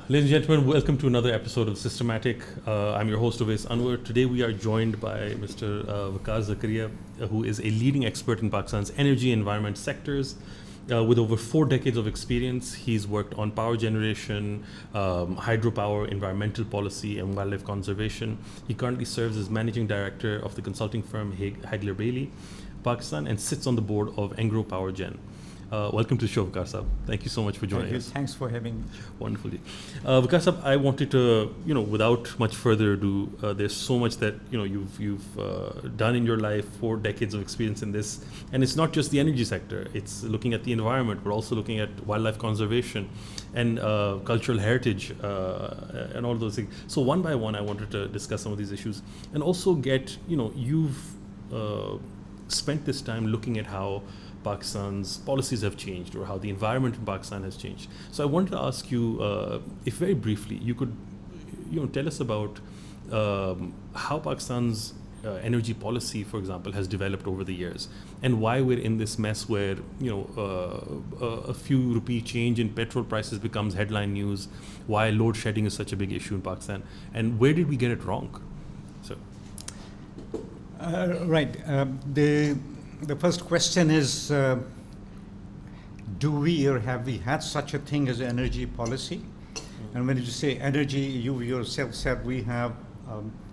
Ladies and gentlemen, welcome to another episode of Systematic. I'm your host, Oves Anwar. Today we are joined by Mr. Vaqar Zakaria, who is a leading expert in Pakistan's energy and environment sectors. With over 4 decades of experience, he's worked on power generation, hydropower, environmental policy, and wildlife conservation. He currently serves as managing director of the consulting firm Hagler Bailly Pakistan and sits on the board of Engro Power Gen. Welcome to the show, Vaqar Sahab. Thank you so much for joining us. Thanks for having me. Wonderfully. Vaqar Sahab, I wanted to, without much further ado, there's so much that, you've done in your life, 4 decades of experience in this. And it's not just the energy sector. It's looking at the environment. We're also looking at wildlife conservation and cultural heritage and all those things. So one by one, I wanted to discuss some of these issues and also get, you've spent this time looking at how Pakistan's policies have changed or how the environment in Pakistan has changed. So I wanted to ask you, if very briefly you could, tell us about how Pakistan's energy policy, for example, has developed over the years, and why we're in this mess where a few rupee change in petrol prices becomes headline news, why load shedding is such a big issue in Pakistan, and where did we get it wrong? So, right. The first question is, do we or have we had such a thing as energy policy? And when you say energy, you yourself said we have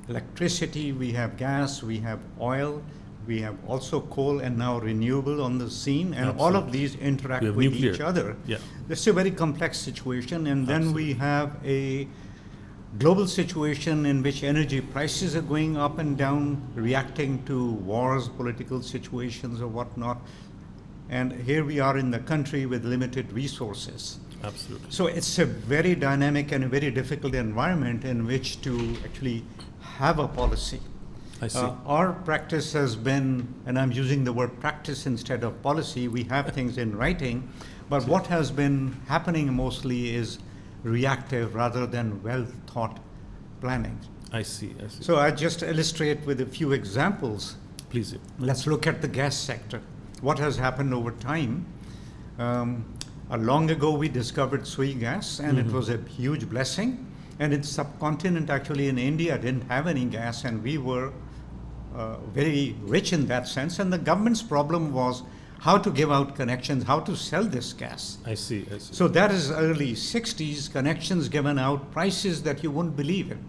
electricity, we have gas, we have oil, we have also coal and now renewable on the scene, and all of these interact with nuclear. Each other. Yeah. It's a very complex situation, and then we have a global situation in which energy prices are going up and down, reacting to wars, political situations or whatnot. And here we are in the country with limited resources. Absolutely. So it's a very dynamic and a very difficult environment in which to actually have a policy. I see. Our practice has been, and I'm using the word practice instead of policy, we have things in writing, but what has been happening mostly is reactive rather than well-thought planning. I see. So I just illustrate with a few examples. Please do. Let's look at the gas sector. What has happened over time? Long ago we discovered Sui gas, and it was a huge blessing. And its subcontinent, actually in India, didn't have any gas, and we were very rich in that sense. And the government's problem was how to give out connections, how to sell this gas. I see. So that is early 60s, connections given out, prices that you wouldn't believe in.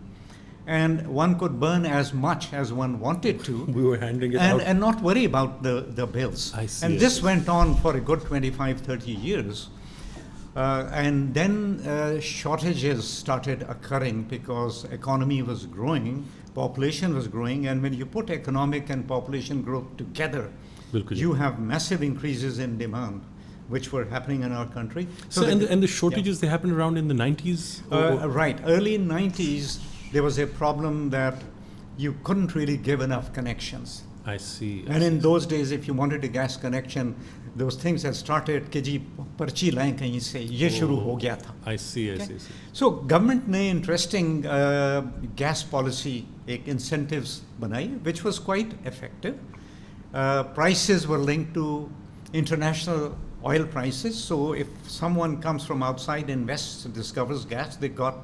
And one could burn as much as one wanted to. We were handing it out. And not worry about the bills. I see. And this went on for a good 25, 30 years. And then shortages started occurring because economy was growing, population was growing, and when you put economic and population growth together, you have massive increases in demand, which were happening in our country. So and the shortages, they happened around in the 90s? Right. Early 90s, there was a problem that you couldn't really give enough connections. I see. And in those days, if you wanted a gas connection, those things had started, कि जी पर्ची लाएं कहीं से, ये शुरू हो गया था. I see. So government ने interesting gas policy, एक incentives बनाई, which was quite effective. Prices were linked to international oil prices. So if someone comes from outside, invests, discovers gas, they got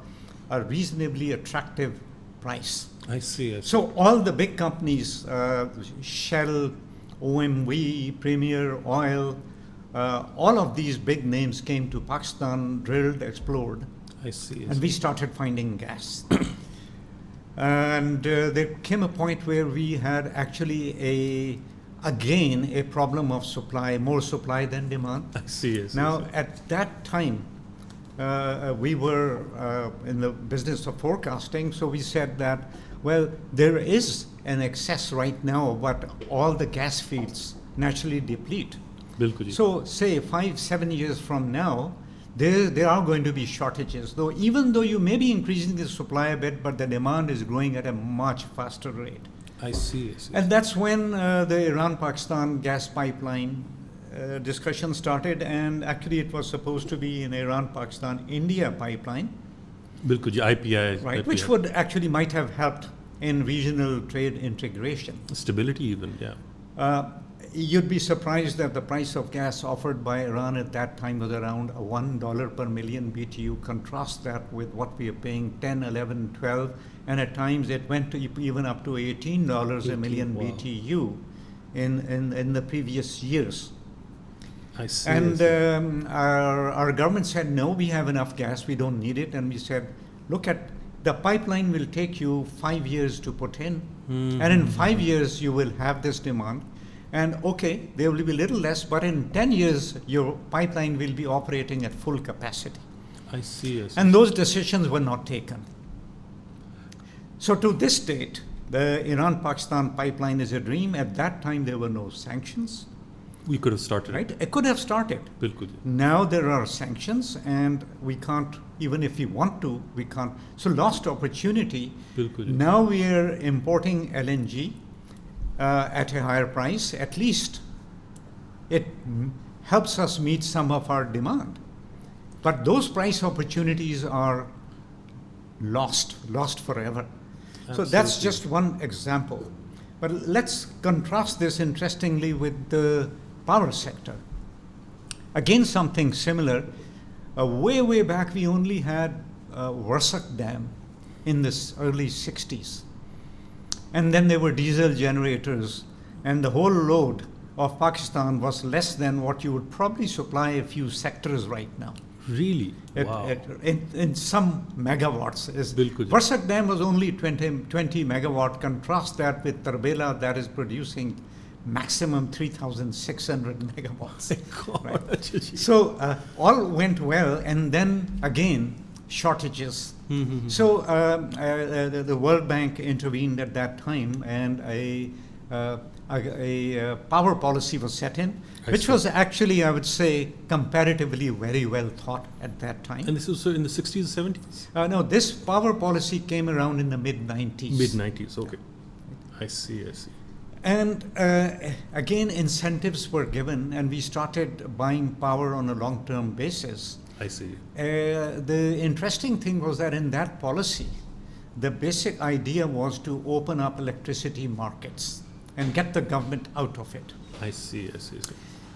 a reasonably attractive price. I see. So all the big companies, Shell, OMV, Premier Oil, all of these big names came to Pakistan, drilled, explored. I see. And we started finding gas. And there came a point where we had actually again a problem of supply, more supply than demand. I see. Now, at that time, we were in the business of forecasting, so we said that, well, there is an excess right now, but all the gas fields naturally deplete. So, say 5-7 years from now, there are going to be shortages, even though you may be increasing the supply a bit, but the demand is growing at a much faster rate. I see. And that's when the Iran-Pakistan gas pipeline discussion started, and actually it was supposed to be an Iran-Pakistan-India pipeline. IPI. Right, which would actually might have helped in regional trade integration. Stability even, yeah. You'd be surprised that the price of gas offered by Iran at that time was around $1 per million BTU. Contrast that with what we are paying, 10, 11, 12, and at times it went to even up to $18 a million wow. BTU in the previous years. I see. And I see. our government said, no, we have enough gas, we don't need it. And we said, look at the pipeline will take you 5 years to put in. Mm-hmm. And in 5 years, you will have this demand. And okay, there will be a little less, but in 10 years, your pipeline will be operating at full capacity. I see. And those decisions were not taken. So to this date, the Iran-Pakistan pipeline is a dream. At that time, there were no sanctions. We could have started. Right? It could have started. Bilkul. Now there are sanctions, and we can't, even if we want to, we can't. So lost opportunity. Bilkul. Now we are importing LNG at a higher price. At least it helps us meet some of our demand. But those price opportunities are lost forever. Absolutely. So that's just one example. But let's contrast this interestingly with the power sector. Again, something similar. Way back, we only had Vaqar Dam in the early 60s. And then there were diesel generators, and the whole load of Pakistan was less than what you would probably supply a few sectors right now. Really? Wow. In some megawatts. Bilkul. Vaqar Dam was only 20 megawatt. Contrast that with Tarbela, that is producing maximum 3,600 megawatts. Right? So all went well, and then again, shortages. Mm-hmm. So the World Bank intervened at that time, and a power policy was set in, which was actually, I would say, comparatively very well thought at that time. And this was in the 60s, 70s? No, this power policy came around in the mid-90s. Mid-90s, okay. I see. And again, incentives were given, and we started buying power on a long-term basis. I see. The interesting thing was that in that policy, the basic idea was to open up electricity markets and get the government out of it. I see.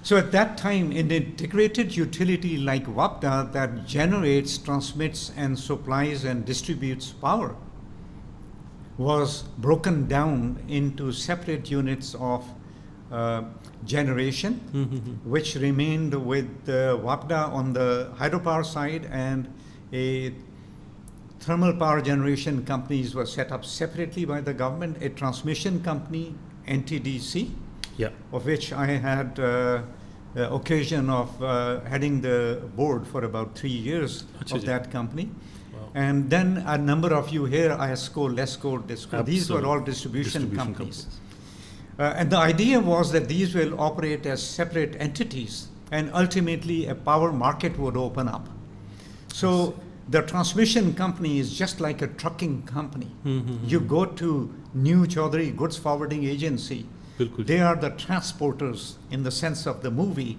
So at that time, an integrated utility like WAPDA that generates, transmits, and supplies and distributes power was broken down into separate units of generation, which remained with WAPDA on the hydropower side, and a thermal power generation companies were set up separately by the government, a transmission company, NTDC, of which I had occasion of heading the board for about 3 years of that company. Wow. And then a number of you here, ISCO, LESCO, DISCO, these were all distribution companies. And the idea was that these will operate as separate entities, and ultimately a power market would open up. So the transmission company is just like a trucking company. You go to New Chaudhary Goods Forwarding Agency. They are the transporters in the sense of the movie.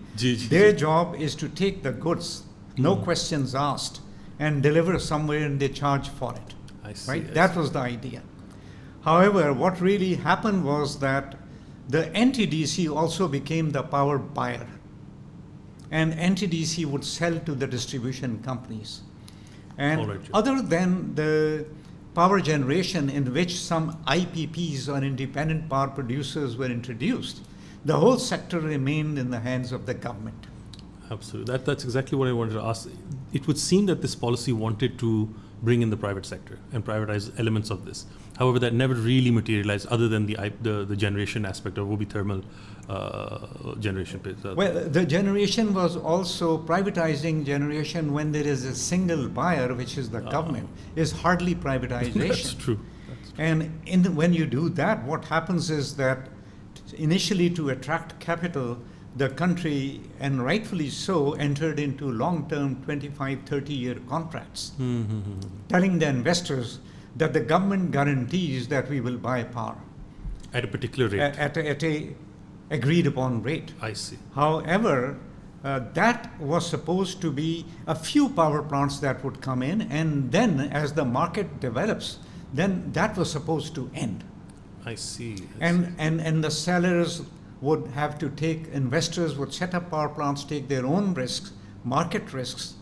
Their job is to take the goods, no questions asked, and deliver somewhere, and they charge for it. I see. Right? That was the idea. However, what really happened was that the NTDC also became the power buyer, and NTDC would sell to the distribution companies. And other than the power generation, in which some IPPs or independent power producers were introduced, the whole sector remained in the hands of the government. Absolutely. That's exactly what I wanted to ask. It would seem that this policy wanted to bring in the private sector and privatize elements of this. However, that never really materialized, other than the generation aspect, or will be thermal generation. Well, the generation was also privatizing generation when there is a single buyer, which is the government, is hardly privatization. That's true. And when you do that, what happens is that initially, to attract capital, the country, and rightfully so, entered into long-term 25, 30-year contracts, telling the investors that the government guarantees that we will buy power at a particular rate, at a agreed upon rate. I see. However, that was supposed to be a few power plants that would come in, and then as the market develops, then that was supposed to end. I see. And the sellers would have to take, investors would set up power plants, take their own risks, market risks,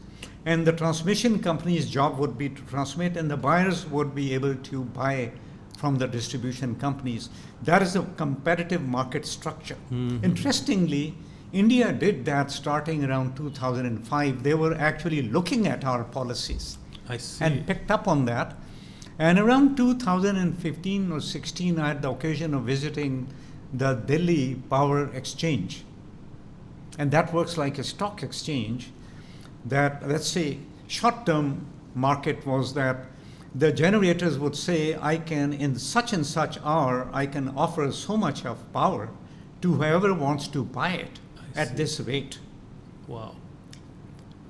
and the transmission company's job would be to transmit, and the buyers would be able to buy from the distribution companies. That is a competitive market structure. Interestingly, India did that starting around 2005. They were actually looking at our policies and picked up on that. And around 2015 or 16, I had the occasion of visiting the Delhi Power Exchange. And that works like a stock exchange. That, let's say, short-term market was that the generators would say, I can, in such and such hour, I can offer so much of power to whoever wants to buy it at this rate. Wow.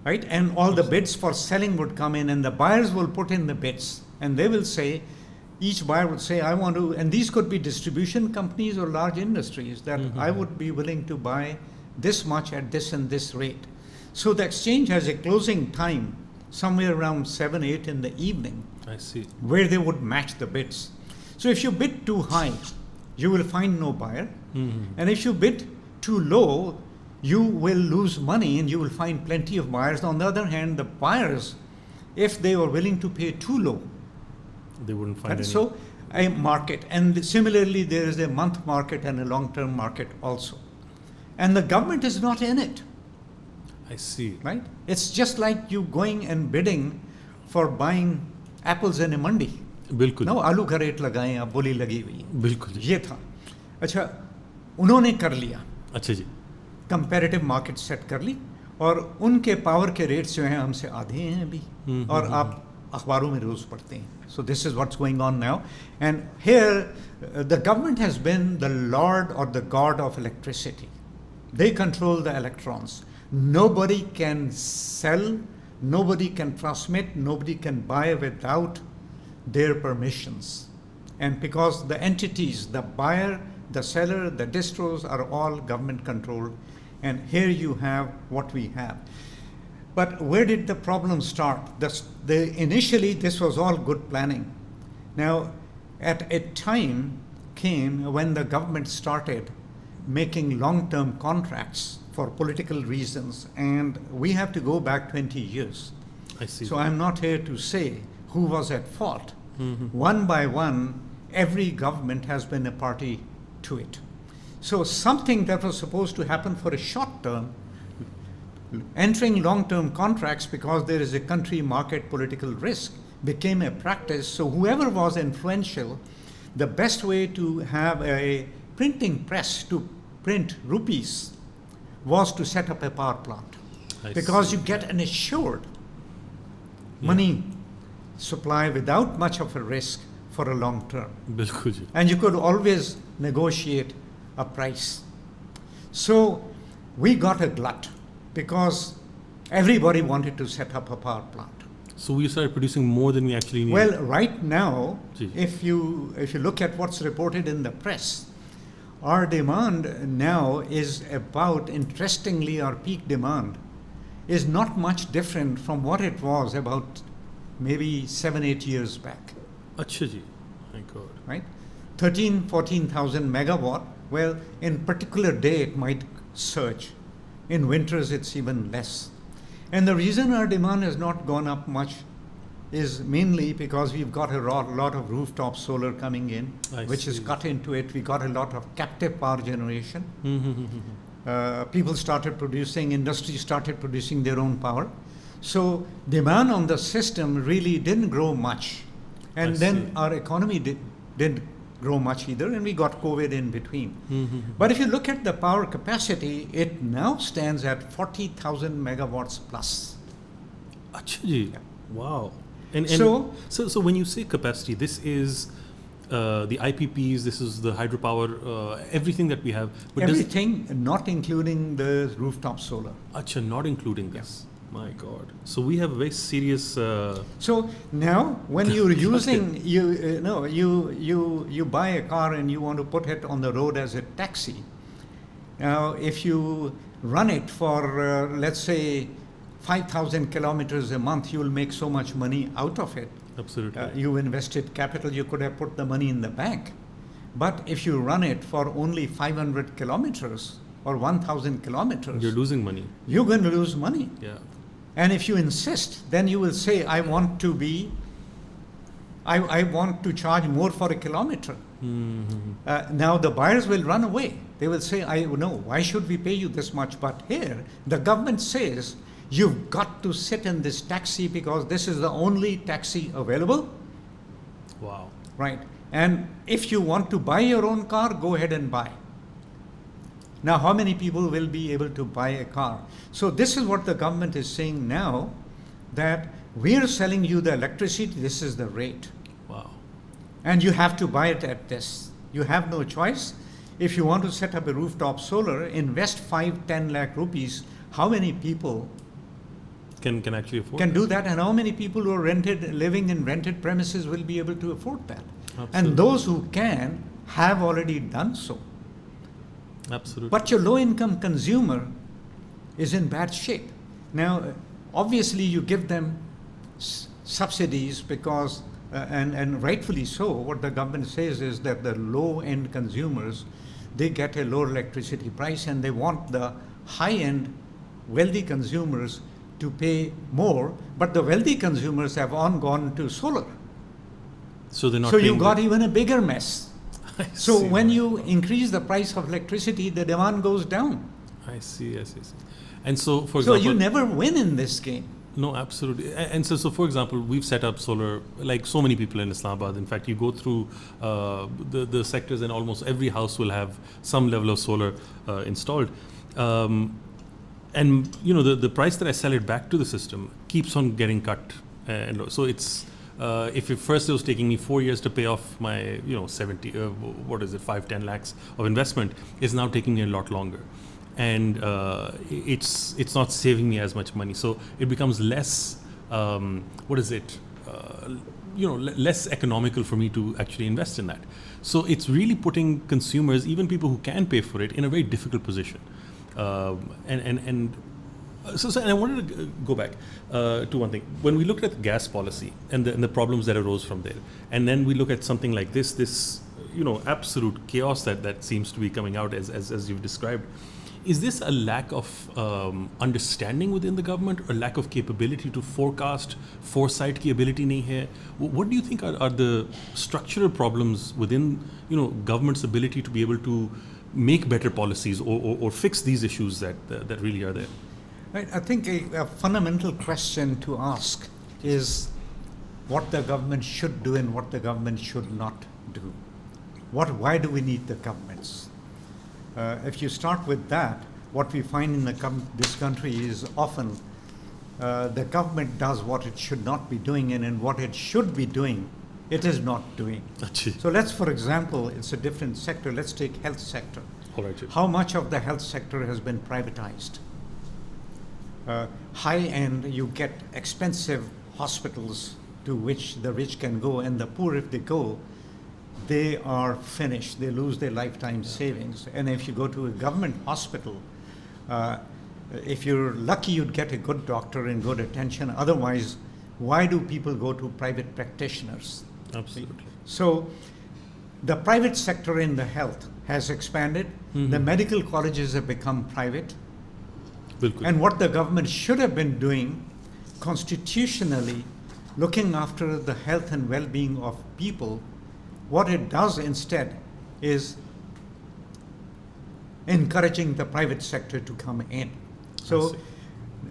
Right? And all the bids for selling would come in, and the buyers will put in the bids. And they will say, each buyer would say, I want to, and these could be distribution companies or large industries, that I would be willing to buy this much at this and this rate. So the exchange has a closing time somewhere around 7, 8 in the evening. I see. Where they would match the bids. So if you bid too high, you will find no buyer. And if you bid too low, you will lose money and you will find plenty of buyers. On the other hand, the buyers, if they were willing to pay too low, they wouldn't find any. So a market. And similarly, there is a month market and a long-term market also. And the government is not in it. I see. Right? It's just like you going and bidding for buying apples in a mandi. बिल्कुल. No, आलू का rate लगाएं, अब बोली लगी हुई. बिल्कुल. ये था. अच्छा, उन्होंने कर लिया. अच्छा जी. कंपैरेटिव मार्केट सेट कर ली और उनके पावर के रेट्स जो हैं हमसे आधे हैं अभी. और आप अखबारों में रोज पढ़ते हैं. So this is what's going on now. And here, the government has been the lord or the god of electricity. They control the electrons. Nobody can sell, nobody can transmit, nobody can buy without their permissions. And because the entities, the buyer, the seller, the distros are all government controlled. And here you have what we have. But where did the problem start? Initially, this was all good planning. Now, at a time came when the government started making long-term contracts for political reasons, and we have to go back 20 years. I see. So I'm not here to say who was at fault. One by one, every government has been a party to it. So something that was supposed to happen for a short term, entering long-term contracts because there is a country market political risk, became a practice. So whoever was influential, the best way to have a printing press to print rupees was to set up a power plant. Because you get an assured money supply without much of a risk for a long term. And you could always negotiate a price. So we got a glut because everybody wanted to set up a power plant. So we started producing more than we actually need. Well, right now, if you look at what's reported in the press, our demand now is about, interestingly, our peak demand is not much different from what it was about maybe 7-8 years back. Achha ji. My God. Right? 14,000 megawatt. Well, in particular day it might surge. In winters it's even less. And the reason our demand has not gone up much is mainly because we've got a lot of rooftop solar coming in, which is cut into it. We got a lot of captive power generation. People started producing, industry started producing their own power. So demand on the system really didn't grow much. And then our economy didn't grow much either, and we got COVID in between. But if you look at the power capacity, it now stands at 40,000 megawatts plus. Achha ji. Yeah. Wow. And so when you say capacity, this is the IPPs, this is the hydropower, everything that we have. But everything, not including the rooftop solar. Achha, not including this. My God. So we have a very serious. So now, when you're using, you buy a car and you want to put it on the road as a taxi. Now, if you run it for, let's say, 5,000 kilometers a month, you will make so much money out of it. Absolutely. You invested capital, you could have put the money in the bank. But if you run it for only 500 kilometers or 1,000 kilometers, You're losing money. you're going to lose money. Yeah. And if you insist, then you will say, I want to charge more for a kilometer. Now the buyers will run away. They will say, no, why should we pay you this much? But here, the government says, you've got to sit in this taxi because this is the only taxi available. Wow. Right. And if you want to buy your own car, go ahead and buy. Now, how many people will be able to buy a car? So this is what the government is saying now, that we're selling you the electricity, this is the rate. Wow. And you have to buy it at this. You have no choice. If you want to set up a rooftop solar, invest 5-10 lakh rupees. How many people Can actually afford can that? do that? And how many people who are living in rented premises will be able to afford that? Absolutely. And those who can have already done so. Absolutely. But your low-income consumer is in bad shape. Now, obviously, you give them subsidies because, and rightfully so, what the government says is that the low-end consumers, they get a lower electricity price, and they want the high-end wealthy consumers to pay more, but the wealthy consumers have all gone to solar. So they're not So you paying got the- even a bigger mess. I So see. when you increase the price of electricity, the demand goes down. I see. And so, for So example, you never win in this game. no, absolutely. And so for example, we've set up solar, like so many people in Islamabad. In fact, you go through the sectors, and almost every house will have some level of solar installed. And the price that I sell it back to the system keeps on getting cut. And so it's if at first it was taking me 4 years to pay off my 5-10 lakhs of investment, it's now taking me a lot longer. And it's not saving me as much money, so it becomes less less economical for me to actually invest in that. So it's really putting consumers, even people who can pay for it, in a very difficult position. So I wanted to go back to one thing. When we looked at gas policy and the problems that arose from there, and then we look at something like this absolute chaos that seems to be coming out as you've described. Is this a lack of understanding within the government, or lack of capability to forecast, foresight की ability नहीं है? What do you think are the structural problems within government's ability to be able to make better policies or fix these issues that really are there? Right. I think a fundamental question to ask is what the government should do and what the government should not do. Why do we need the governments? If you start with that, what we find in this country is often the government does what it should not be doing, and in what it should be doing, it is not doing. Achhi. So let's, for example, it's a different sector. Let's take health sector. All right. How much of the health sector has been privatized? High end, you get expensive hospitals to which the rich can go, and the poor, if they go, they are finished. They lose their lifetime savings. And if you go to a government hospital, if you're lucky, you'd get a good doctor and good attention. Otherwise, why do people go to private practitioners? Absolutely. So the private sector in the health has expanded. Mm-hmm. The medical colleges have become private. Bilkul. And what the government should have been doing constitutionally, looking after the health and well-being of people, what it does instead is encouraging the private sector to come in. So,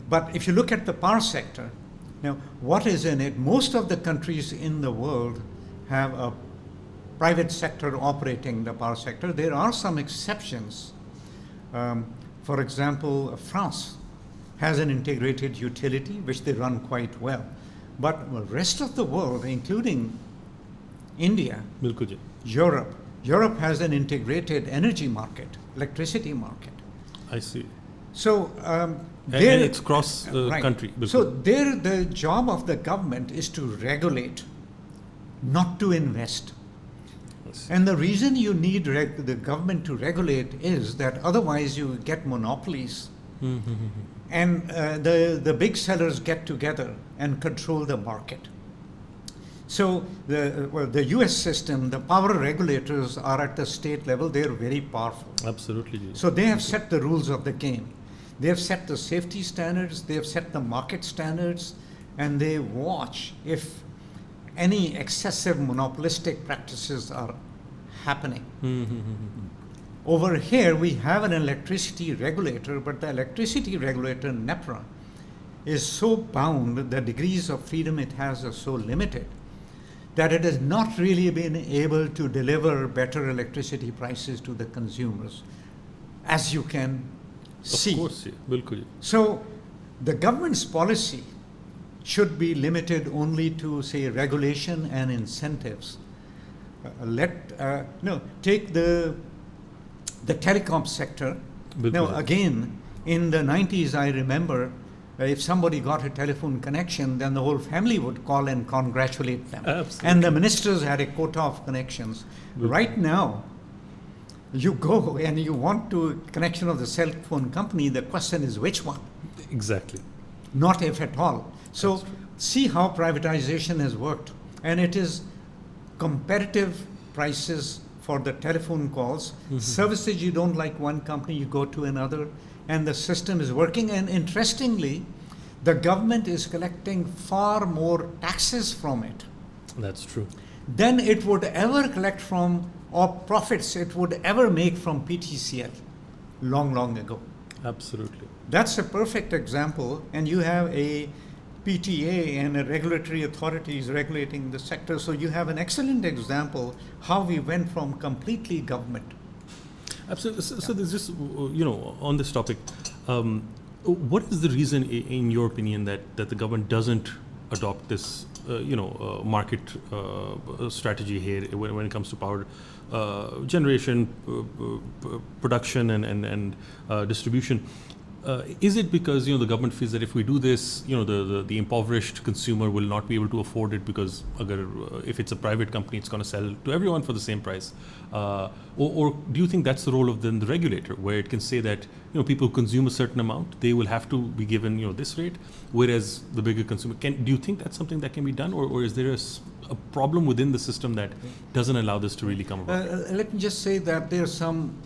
but if you look at the power sector, now what is in it? Most of the countries in the world have a private sector operating the power sector. There are some exceptions. For example, France has an integrated utility, which they run quite well. But the rest of the world, including India, Bilkul ji. Europe has an integrated energy market, electricity market. I see. So And it's cross right. country. Bilkul. So there, the job of the government is to regulate, not to invest. Yes. And the reason you need the government to regulate is that otherwise you get monopolies, and the big sellers get together and control the market. So the US system, the power regulators are at the state level, they're very powerful. Absolutely. So they have set the rules of the game. They have set the safety standards, they have set the market standards, and they watch if any excessive monopolistic practices are happening. Over here, we have an electricity regulator, but the electricity regulator, NEPRA, is so bound, the degrees of freedom it has are so limited, that it has not really been able to deliver better electricity prices to the consumers, as you can see. Of course, yeah. Bilkul. So the government's policy should be limited only to, say, regulation and incentives. Take the telecom sector. Now, again, in the 90s, I remember if somebody got a telephone connection, then the whole family would call and congratulate them. Absolutely. And the ministers had a quota of connections. Right now, you go and you want to connection of the cell phone company, the question is which one? Exactly. Not if at all. So see how privatization has worked. And it is competitive prices for the telephone calls. Services you don't like one company, you go to another. And the system is working. And interestingly, the government is collecting far more taxes from it. That's true. Than it would ever collect from, or profits it would ever make from PTCL long ago. Absolutely. That's a perfect example. And you have a PTA and a regulatory authorities regulating the sector. So you have an excellent example how we went from completely government. Absolutely. So there's just, on this topic, what is the reason, in your opinion, that the government doesn't adopt this, market strategy here when it comes to power generation, production, and distribution? Is it because the government feels that if we do this, the impoverished consumer will not be able to afford it because if it's a private company, it's going to sell to everyone for the same price? Or do you think that's the role of the regulator, where it can say that people consume a certain amount, they will have to be given this rate, whereas the bigger consumer can? Do you think that's something that can be done, or is there a problem within the system that doesn't allow this to really come about? Let me just say that there's some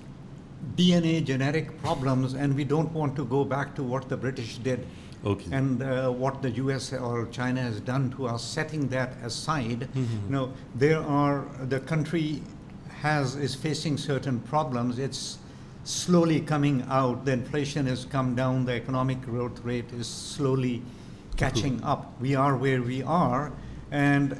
DNA genetic problems, and we don't want to go back to what the British did. Okay. And what the US or China has done to us. Setting that aside, the country is facing certain problems. It's slowly coming out. The inflation has come down. The economic growth rate is slowly catching up. We are where we are, and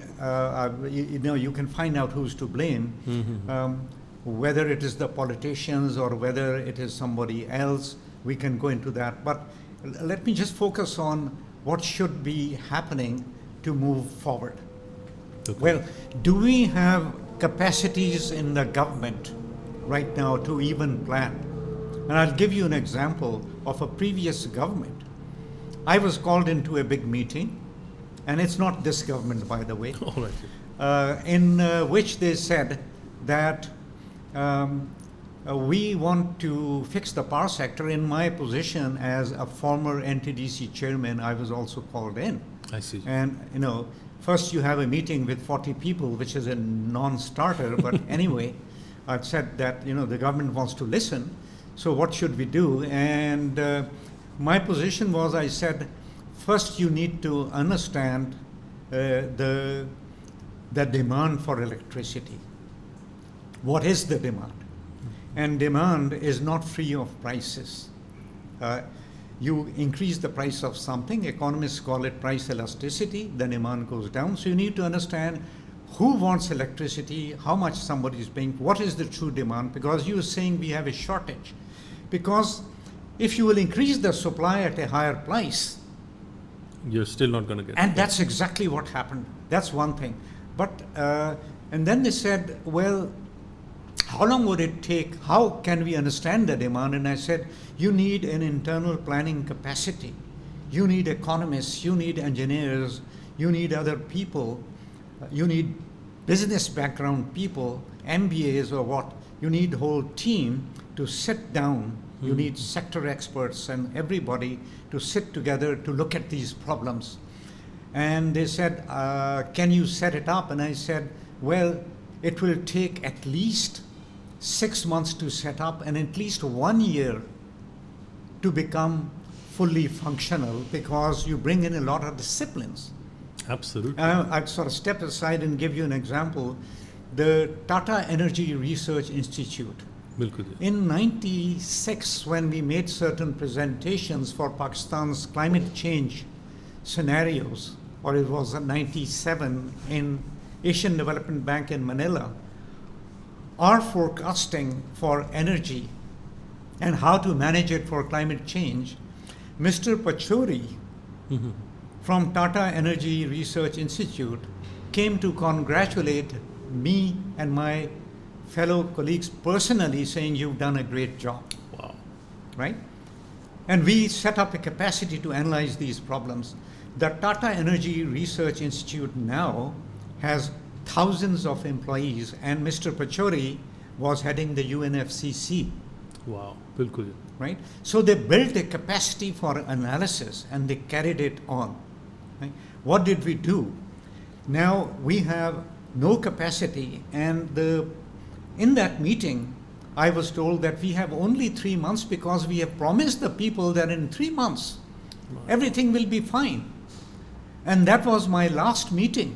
you can find out who's to blame. Whether it is the politicians or whether it is somebody else, we can go into that. But let me just focus on what should be happening to move forward. Okay. Well, do we have capacities in the government right now to even plan? And I'll give you an example of a previous government. I was called into a big meeting, and it's not this government, by the way, in which they said that we want to fix the power sector. In my position as a former NTDC chairman, I was also called in. I see. And, first you have a meeting with 40 people, which is a non-starter. But anyway, I've said that, the government wants to listen. So what should we do? And my position was, I said, first you need to understand the demand for electricity. What is the demand? And demand is not free of prices. You increase the price of something, economists call it price elasticity, the demand goes down. So you need to understand who wants electricity, how much somebody is paying, what is the true demand, because you are saying we have a shortage. Because if you will increase the supply at a higher price, you're still not going to get it. And that's exactly what happened. That's one thing. But, and then they said, well, how long would it take? How can we understand the demand? And I said, you need an internal planning capacity. You need economists, you need engineers, you need other people, you need business background people, MBAs or what. You need a whole team to sit down. You need sector experts and everybody to sit together to look at these problems. And they said, can you set it up? And I said, well, it will take at least 6 months to set up and at least 1 year to become fully functional, because you bring in a lot of disciplines. Absolutely. I'd sort of step aside and give you an example. The Tata Energy Research Institute. बिल्कुल जी. In 96, when we made certain presentations for Pakistan's climate change scenarios, or it was 97 in Asian Development Bank in Manila, our forecasting for energy and how to manage it for climate change, Mr. Pachori from Tata Energy Research Institute came to congratulate me and my fellow colleagues personally, saying you've done a great job. Wow. Right? And we set up a capacity to analyze these problems. The Tata Energy Research Institute now has thousands of employees, and Mr. Pachori was heading the UNFCCC. Wow. बिल्कुल जी. Right? So they built a capacity for analysis and they carried it on. Right? What did we do? Now we have no capacity, and in that meeting I was told that we have only 3 months because we have promised the people that in 3 months everything will be fine. And that was my last meeting.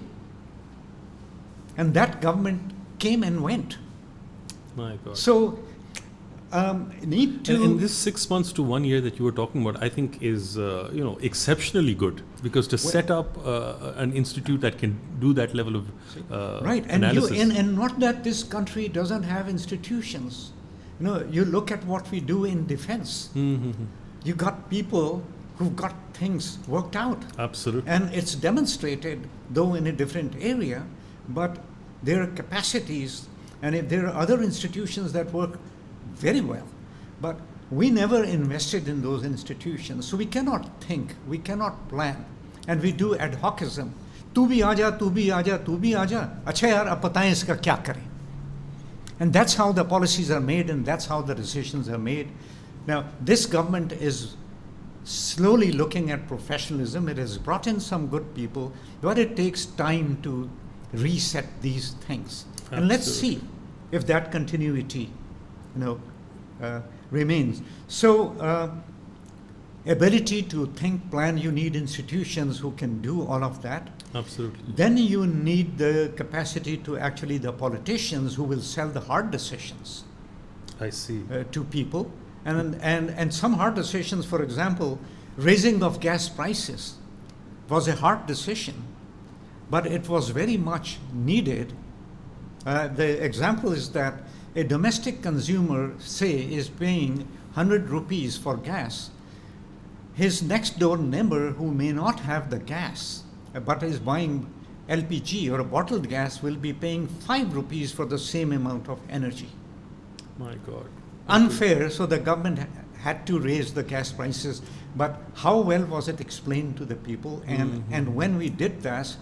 And that government came and went. My God. So need to. And in this 6 months to 1 year that you were talking about, I think is exceptionally good, because to set up an institute that can do that level of right, and analysis. And not that this country doesn't have institutions. You look at what we do in defense. You got people who've got things worked out. Absolutely. And it's demonstrated, though in a different area, but there are capacities, and if there are other institutions that work very well, but we never invested in those institutions, so we cannot think, we cannot plan, and we do ad hocism. तू भी आ जा, तू भी आ जा, तू भी आ जा, अच्छा यार अब बताएं इसका क्या करें. And that's how the policies are made, and that's how the decisions are made. Now this government is slowly looking at professionalism. It has brought in some good people, but it takes time to reset these things. Absolutely. And let's see if that continuity remains. So ability to think, plan, you need institutions who can do all of that. Absolutely. Then you need the capacity to actually the politicians who will sell the hard decisions I see. to people. And some hard decisions, for example, raising of gas prices was a hard decision, but it was very much needed. The example is that a domestic consumer, say, is paying 100 rupees for gas. His next door neighbor, who may not have the gas but is buying LPG or a bottled gas, will be paying 5 rupees for the same amount of energy. My God. Unfair, so the government had to raise the gas prices. But how well was it explained to the people? And when we did that,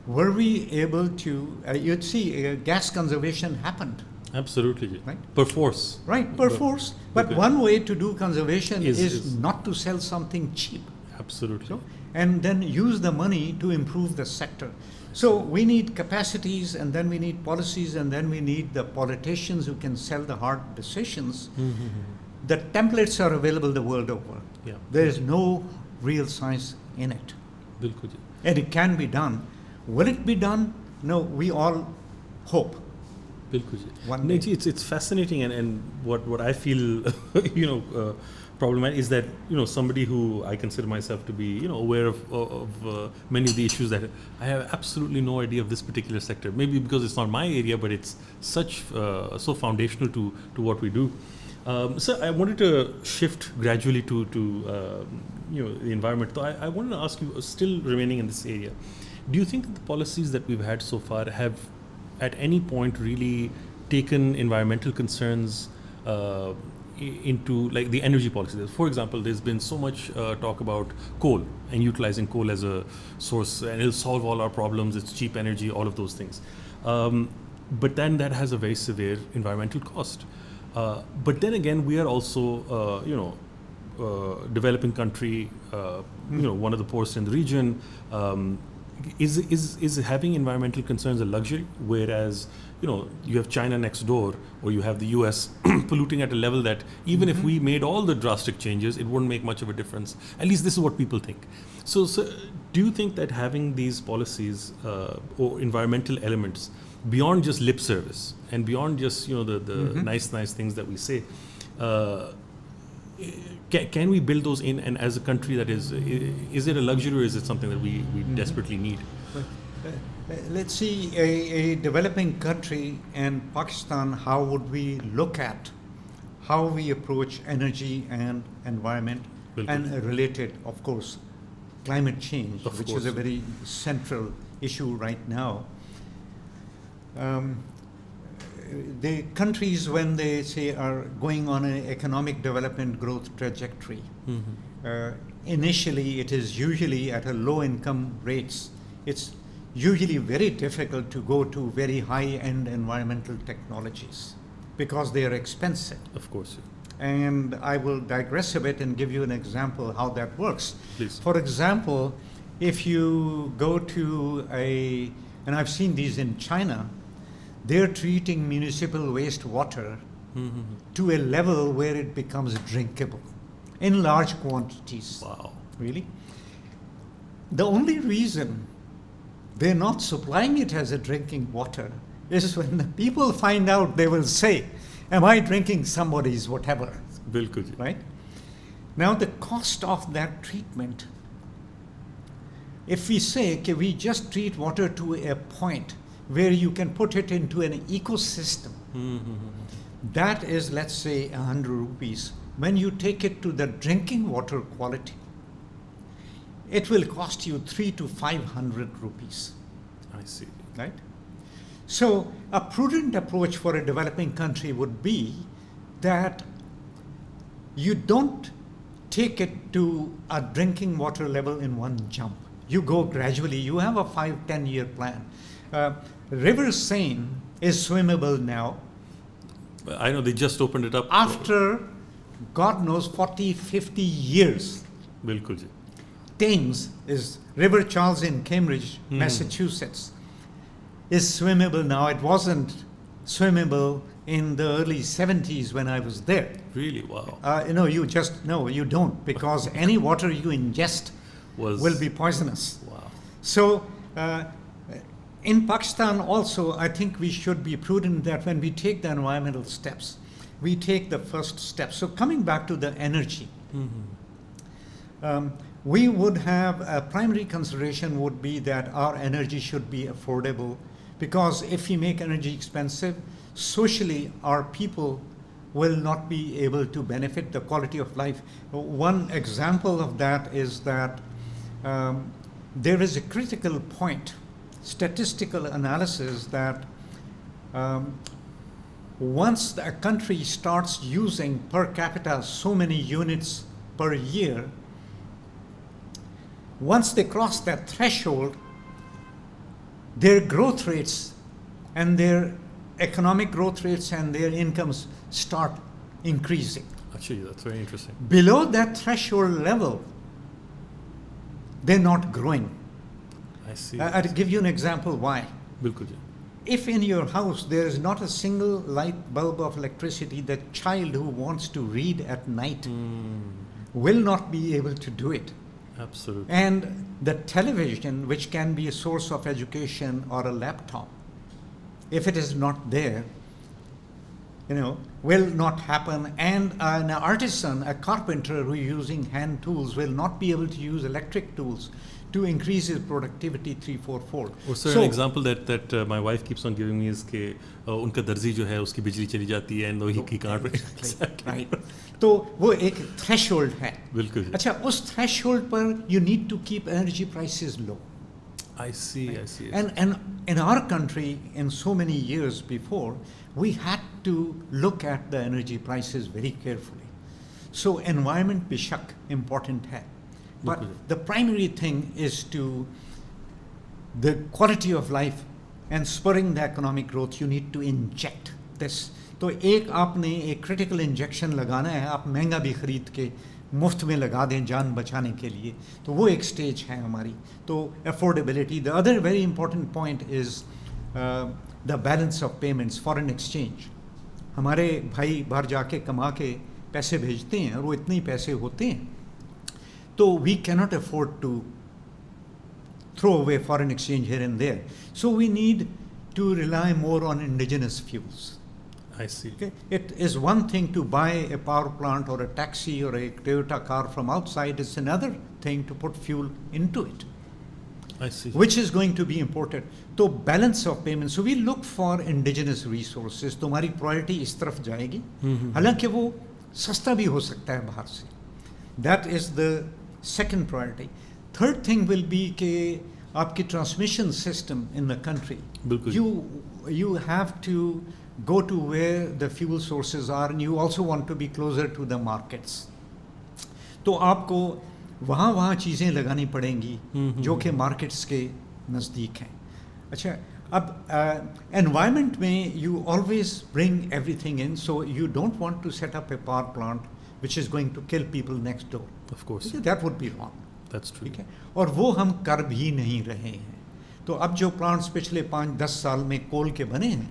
were we able to, you'd see gas conservation happened. Absolutely. Right? Per force. Right, per force. But okay. one way to do conservation is Is not to sell something cheap. Absolutely. And then use the money to improve the sector. So we need capacities, and then we need policies, and then we need the politicians who can sell the hard decisions. The templates are available the world over. Yeah. There is no real science in it. बिल्कुल जी. And it can be done. Will it be done? No, we all hope. बिल्कुल जी. One नहीं day. Ji, it's fascinating, and what I feel problematic is that somebody who I consider myself to be aware of many of the issues, that I have absolutely no idea of this particular sector. Maybe because it's not my area, but it's such so foundational to what we do. So I wanted to shift gradually to the environment. So I wanted to ask you, still remaining in this area, do you think that the policies that we've had so far have at any point really taken environmental concerns into, like, the energy policy? For example, there's been so much talk about coal and utilizing coal as a source, and it'll solve all our problems, it's cheap energy, all of those things. But then that has a very severe environmental cost. But then again, we are also, developing country, one of the poorest in the region. is having environmental concerns a luxury, whereas you have China next door, or you have the US polluting at a level that even if we made all the drastic changes, it wouldn't make much of a difference. At least this is what people think. So do you think that having these policies or environmental elements beyond just lip service and beyond just the nice things that we say, can we build those in? And as a country, that is it a luxury, or is it something that we desperately need? Let's see, a developing country and Pakistan, how would we look at how we approach energy and environment and related, of course, climate change, which is a very central issue right now. The countries, when they say are going on an economic development growth trajectory, initially it is usually at a low income rates. It's usually very difficult to go to very high-end environmental technologies because they are expensive. Of course. And I will digress a bit and give you an example how that works. Please. For example, if you go to and I've seen these in China, they're treating municipal wastewater to a level where it becomes drinkable in large quantities. Wow. Really? The only reason they're not supplying it as a drinking water is when the people find out, they will say, am I drinking somebody's whatever? Bilkul. Right? Now the cost of that treatment, if we say, okay, we just treat water to a point where you can put it into an ecosystem, that is, let's say, 100 rupees. When you take it to the drinking water quality, it will cost you 300 to 500 rupees. I see. Right? So a prudent approach for a developing country would be that you don't take it to a drinking water level in one jump. You go gradually. You have a 5-10 year plan. River Seine is swimmable now. I know they just opened it up. After, God knows, 40, 50 years. Bilkul ji. Thames is River Charles in Cambridge, Massachusetts, is swimmable now. It wasn't swimmable in the early 70s when I was there. Really? Wow. You don't, because any water you ingest will be poisonous. Wow. So in Pakistan also, I think we should be prudent that when we take the environmental steps, we take the first step. So coming back to the energy, we would have a primary consideration would be that our energy should be affordable, because if we make energy expensive, socially our people will not be able to benefit the quality of life. One example of that is that there is a critical point, statistical analysis, that once a country starts using per capita so many units per year, once they cross that threshold, their growth rates and their economic growth rates and their incomes start increasing. Actually, that's very interesting. Below that threshold level, they're not growing. I see. I'll give you an example why. Bilkul ji. If in your house there is not a single light bulb of electricity, the child who wants to read at night will not be able to do it. Absolutely. And the television, which can be a source of education, or a laptop, if it is not there, will not happen. And an artisan, a carpenter who is using hand tools, will not be able to use electric tools to increase his productivity 3-4-fold. Oh, sir, an example that my wife keeps on giving me is कि उनका दर्जी जो है उसकी बिजली चली जाती है and he can't. Right. तो वो एक threshold है. बिल्कुल. अच्छा, उस threshold पर you need to keep energy prices low. I see. And in our country, in so many years before, we had to look at the energy prices very carefully. So environment beshak important hai. But the primary thing is to the quality of life and spurring the economic growth. You need to inject this. तो एक आपने एक critical injection लगाना है, आप महंगा भी खरीद के मुफ्त में लगा दें जान बचाने के लिए, तो वो एक स्टेज है हमारी. तो affordability. The other very important point is the balance of payments, foreign exchange. हमारे भाई बाहर जाके कमा के पैसे भेजते हैं और वो इतने ही पैसे होते हैं, तो we cannot afford to throw away foreign exchange here and there. So we need to rely more on indigenous fuels. I see. Okay? It is one thing to buy a power plant or a taxi or a Toyota car from outside. It's another thing to put fuel into it, I see. which is going to be imported. So balance of payments. So we look for indigenous resources. तुम्हारी priority इस तरफ जाएगी. हालांकि वो सस्ता भी हो सकता है बाहर से. That is the second priority. Third thing will be कि आपकी transmission system in the country, you have to go to where the fuel sources are, and you also want to be closer to the markets. तो आपको वहाँ चीज़ें लगानी पड़ेंगी जो कि मार्केट्स के नज़दीक हैं. अच्छा, अब एनवायरनमेंट में you always bring everything in, so you don't want to set up a power plant which is going to kill people next door. Of course. That would be wrong. That's true. ठीक है, और वो हम कर भी नहीं रहे हैं. तो अब जो प्लांट्स पिछले 5-10 साल में कोल के बने हैं,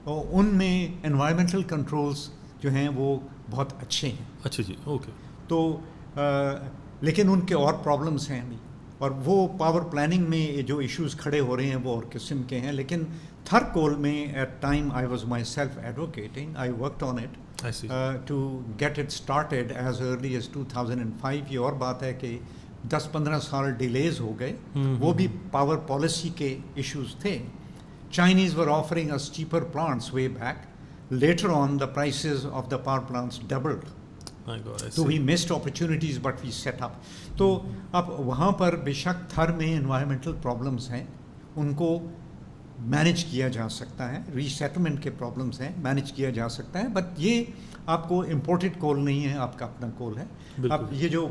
और उनमें एनवायरमेंटल कंट्रोल्स जो हैं वो बहुत अच्छे हैं. अच्छा जी, ओके. तो लेकिन उनके और प्रॉब्लम्स हैं अभी, और वो पावर प्लानिंग में जो इश्यूज खड़े हो रहे हैं वो और किस्म के हैं. लेकिन थर कोल में at time I was myself advocating, I worked on it to get it started as early as 2005. ये और बात है कि 10-15 साल डिलेज हो गए. वो भी पावर पॉलिसी के इश्यूज थे. Chinese were offering us cheaper plants way back. Later on the prices of the power plants doubled. तो we missed opportunities but we set up. तो अब वहाँ पर बेशक थर में एनवायरमेंटल प्रॉब्लम्स हैं, उनको मैनेज किया जा सकता है. रीसेटलमेंट के प्रॉब्लम्स हैं, मैनेज किया जा सकता है. बट ये आपको इम्पोर्टेड कोल नहीं है, आपका अपना कोल है. अब ये जो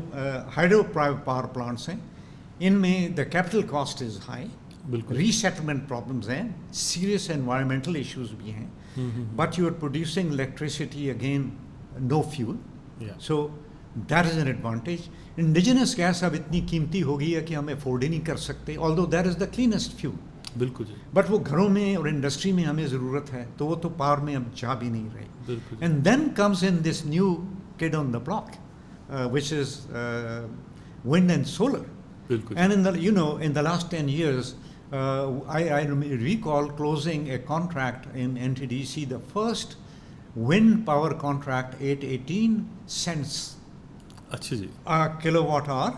हाइड्रो पावर प्लांट्स हैं, इनमें the capital cost is high. Resettlement problems हैं, सीरियस एनवायरमेंटल इश्यूज भी हैं. But you are producing electricity again no fuel. So that is an advantage. Indigenous gas अब इतनी कीमती हो गई है कि हम अफोर्ड ही नहीं कर सकते, although that is the cleanest fuel. बिल्कुल जी. बट वो घरों में और इंडस्ट्री में हमें ज़रूरत है, तो वो तो पावर में अब जा भी नहीं रही. And then comes in this new kid on the block, which is wind and solar. And in the last 10 years, I recall closing a contract in NTDC, the first wind power contract at 18 cents a kilowatt hour.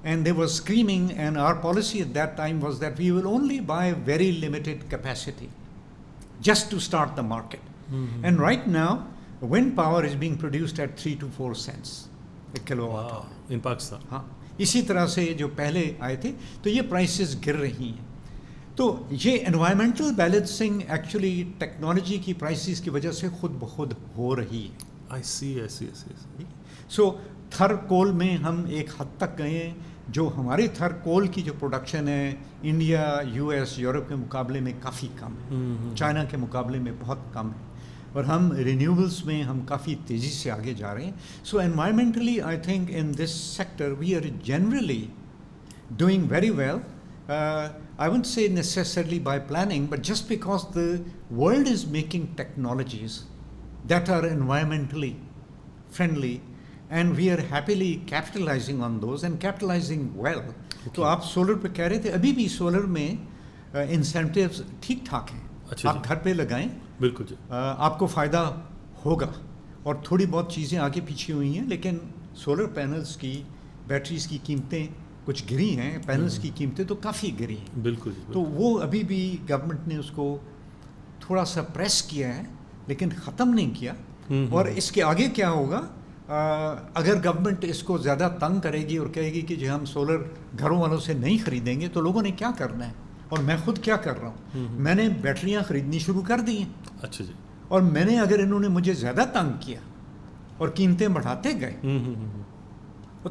And they were screaming, and our policy at that time was that we will only buy very limited capacity just to start the market. And right now, wind power is being produced at 3 to 4 cents a kilowatt hour. In Pakistan. हाँ, इसी तरह से जो पहले आए थे, तो ये प्राइसेस गिर रही हैं. तो ये एनवायरमेंटल बैलेंसिंग एक्चुअली टेक्नोलॉजी की प्राइसेस की वजह से खुद ब खुद हो रही है. I see. सो थर कोल में हम एक हद तक गए हैं. जो हमारी थर कोल की जो प्रोडक्शन है, इंडिया, यूएस, यूरोप के मुकाबले में काफ़ी कम है. चाइना के मुकाबले में बहुत कम है. और हम रिन्यूएबल्स में हम काफ़ी तेज़ी से आगे जा रहे हैं. So environmentally I think in this sector we are generally doing very well. I wouldn't say necessarily by planning, but just because the world is making technologies that are environmentally friendly, and we are happily capitalizing on those and capitalizing well. तो आप solar पे कह रहे थे, अभी भी solar में incentives ठीक ठाक हैं. आप घर पे लगाएं, बिल्कुल जी, आपको फ़ायदा होगा. और थोड़ी बहुत चीज़ें आगे पीछे हुई हैं, लेकिन सोलर पैनल्स की, बैटरीज की कीमतें कुछ गिरी हैं, पैनल्स की कीमतें तो काफ़ी गिरी हैं. बिल्कुल. तो वो अभी भी गवर्नमेंट ने उसको थोड़ा सा प्रेस किया है, लेकिन ख़त्म नहीं किया. और इसके आगे क्या होगा, अगर गवर्नमेंट इसको ज़्यादा तंग करेगी और कहेगी कि जो हम सोलर घरों वालों से नहीं ख़रीदेंगे, तो लोगों ने क्या करना है. और मैं खुद क्या कर रहा हूँ, मैंने बैटरियाँ ख़रीदनी शुरू कर दी हैं. अच्छा जी. और मैंने, अगर इन्होंने मुझे ज़्यादा तंग किया और कीमतें बढ़ाते गए,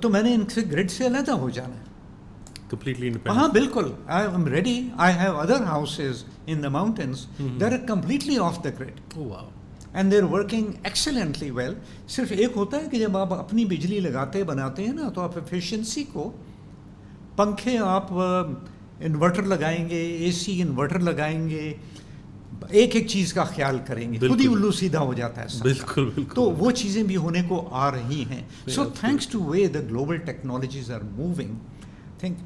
तो मैंने इनसे ग्रिड से अलग हो जाना है. Completely independent. हाँ बिल्कुल. I am ready. I have other houses in the mountains that are completely off the grid. Oh wow. and they're working excellently well. सिर्फ एक होता है कि जब आप अपनी बिजली लगाते बनाते हैं ना, तो आप एफिशिएंसी को, पंखे आप इन्वर्टर लगाएंगे, एसी इन्वर्टर लगाएंगे, एक एक चीज़ का ख्याल करेंगे, खुद ही उल्लू सीधा हो जाता है सब। बिल्कुल बिल्कुल। तो वो चीज़ें भी होने को आ रही हैं। So thanks to way the global technologies are moving, think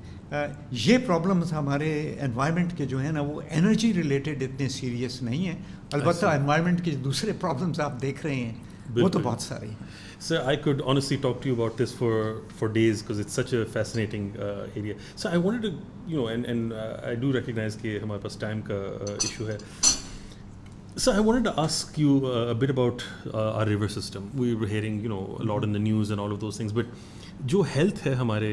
ये प्रॉब्लम्स हमारे एनवायरनमेंट के जो है ना, वो एनर्जी रिलेटेड इतने सीरियस नहीं है। अलबत्ता एनवायरनमेंट के दूसरे प्रॉब्लम्स आप देख रहे हैं, वो तो बहुत सारे हैं। Sir, I could honestly talk to you about this for days because it's such a fascinating area. So I wanted to, you know, and I do recognize कि हमारे पास time का issue है. So I wanted to ask you a bit about our river system. We were hearing, you know, a lot in the news and all of those things, but जो health है हमारे,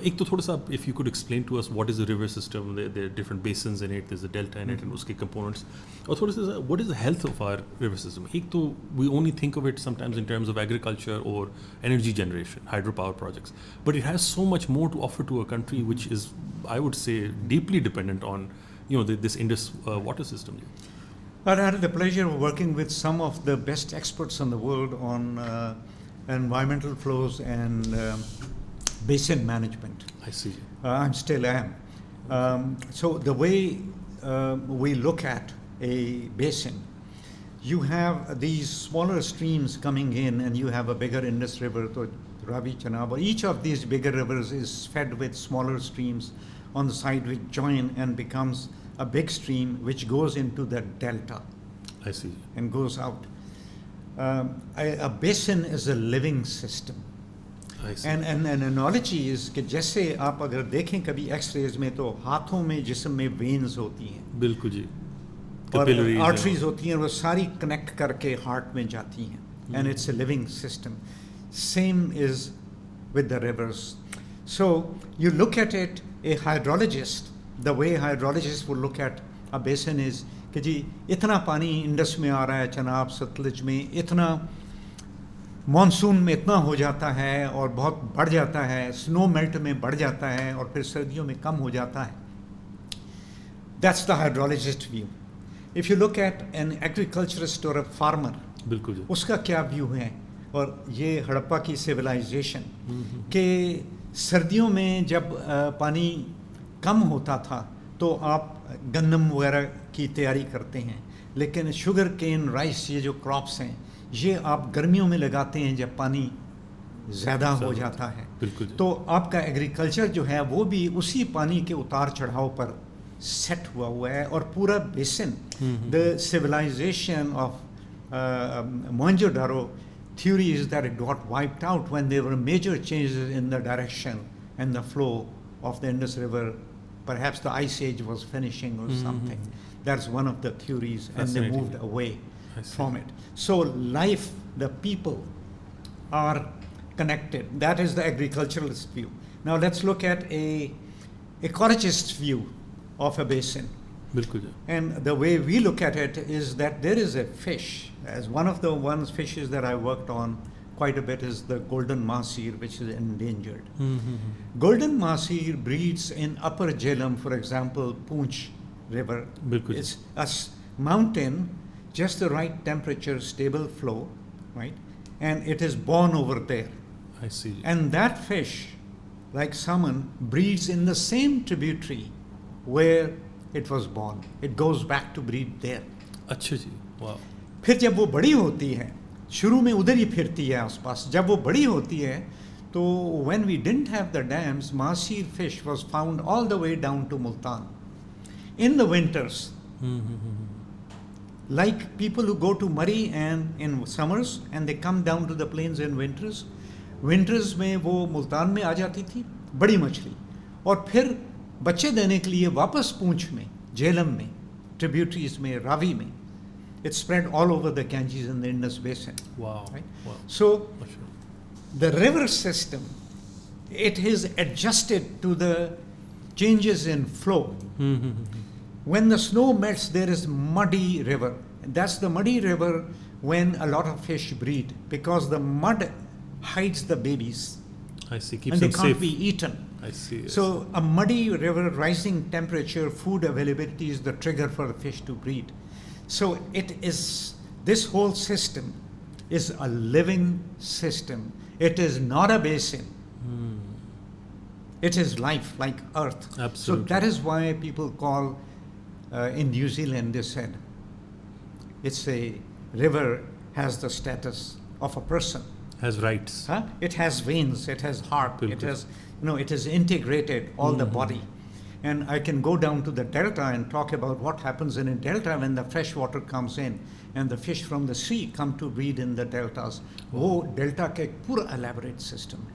एक तो थोड़ा सा, if you could explain to us what is the river system, there are different basins in it, there's a delta in it and उसके components, और थोड़ा सा what is the health of our river system? एक तो we only think of it sometimes in terms of agriculture or energy generation, hydropower projects, but it has so much more to offer to a country which is, I would say, deeply dependent on, you know, this Indus water system. I had the pleasure of working with some of the best experts in the world on environmental flows and basin management. I see. I still am. So the way we look at a basin, you have these smaller streams coming in and you have a bigger Indus River, to Ravi, Chenab. Each of these bigger rivers is fed with smaller streams on the side which join and becomes a big stream which goes into the delta. I see. And goes out. A basin is a living system. I see. And an analogy is कि जैसे आप अगर देखें कभी X-rays में, तो हाथों में जिस्म में वेन्स होती हैं, बिल्कुल जी, और आर्टरीज होती हैं, वो सारी कनेक्ट करके हार्ट में जाती हैं, and it's a living system. Same is with the rivers. So you look at it, a hydrologist, the way hydrologists would look at a basin is कि जी इतना पानी इंडस में आ रहा है, चनाब, सतलज में इतना, मॉनसून में इतना हो जाता है और बहुत बढ़ जाता है, स्नो मेल्ट में बढ़ जाता है और फिर सर्दियों में कम हो जाता है. That's the hydrologist view. If you look at an agriculturist or a farmer, बिल्कुल उसका क्या व्यू है, और ये हड़प्पा की सिविलाइजेशन के सर्दियों में जब पानी कम होता था तो आप गन्नम वगैरह की तैयारी करते हैं, लेकिन शुगर केन, राइस, ये जो क्रॉप्स हैं ये आप गर्मियों में लगाते हैं जब पानी ज़्यादा हो जाता है. तो आपका एग्रीकल्चर जो है वो भी उसी पानी के उतार चढ़ाव पर सेट हुआ है. और पूरा basin, the civilization of Mohenjo-daro theory is that it got wiped out when there were major changes in the direction and the flow of the Indus River. Perhaps the ice age was finishing or something. That's one of the theories, and they moved away from it. So life, the people are connected. That is the agriculturalist view. Now let's look at a ecologist view of a basin. And the way we look at it is that there is a fish, as one of the fishes that I worked on quite a bit is the golden mahseer, which is endangered. Golden mahseer breeds in upper Jhelum, for example, Poonch River. It's a mountain, just the right temperature, stable flow, right? And it is born over there. I see. And that fish, like salmon, breeds in the same tributary where it was born. It goes back to breed there. अच्छा जी, wow. फिर जब वो बड़ी होती है, शुरू में उधर ही फिरती है आसपास. जब वो बड़ी होती है, तो when we didn't have the dams, mahseer fish was found all the way down to Multan. In the winters, like people who go to Murree and in summers, and they come down to the plains in winters. Winters में वो मुल्तान में आ जाती थी बड़ी मछली, और फिर बच्चे देने के लिए वापस पूंछ में, झेलम में, tributaries में, रावी में. It's spread all over the Ganges and the Indus Basin. Wow. Right? Wow. So the river system, it is adjusted to the changes in flow. When the snow melts, there is muddy river. That's the muddy river when a lot of fish breed, because the mud hides the babies. I see. Keeps and they them can't safe. be eaten. I see. So a muddy river, rising temperature, food availability is the trigger for the fish to breed. So it is this whole system is a living system. It is not a basin. It is life, like Earth. Absolutely. So that is why people call, in New Zealand, they said, it's a river has the status of a person. Has rights. Huh? It has veins, it has heart, Bilkul. it has, it is integrated, all the body. And I can go down to the delta and talk about what happens in a delta when the fresh water comes in and the fish from the sea come to breed in the deltas. Oh, delta ka ek pura elaborate system.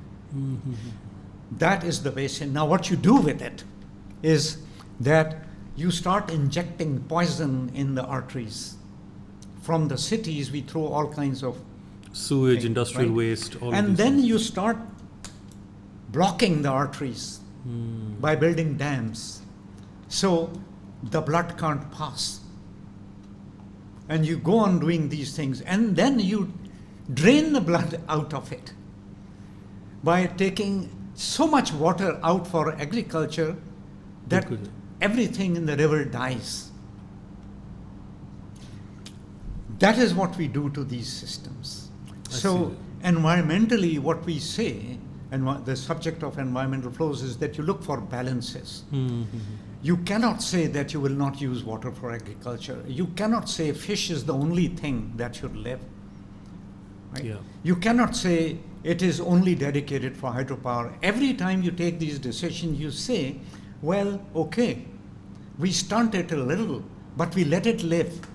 That is the basin. Now what you do with it is that you start injecting poison in the arteries. From the cities, we throw all kinds of Sewage, things, industrial right? waste, all of And these then things. you start blocking the arteries by building dams. So the blood can't pass. And you go on doing these things. And then you drain the blood out of it by taking so much water out for agriculture that Bilkul. everything in the river dies. That is what we do to these systems. So environmentally, what we say, and the subject of environmental flows is that you look for balances. You cannot say that you will not use water for agriculture. You cannot say fish is the only thing that should live. Right? Yeah. You cannot say it is only dedicated for hydropower. Every time you take these decisions, you say, well, okay, we stunt it a little, but we let it live.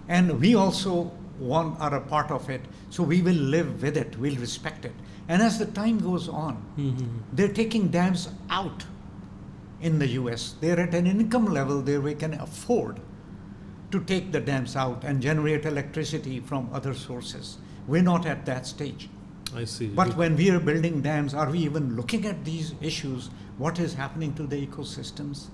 And we also are a part of it, so we will live with it, we'll respect it. And as the time goes on, they're taking dams out in the US. They're at an income level where we can afford to take the dams out and generate electricity from other sources. We're not at that stage. I see. But when we are building dams, are we even looking at these issues? What is happening to the ecosystems?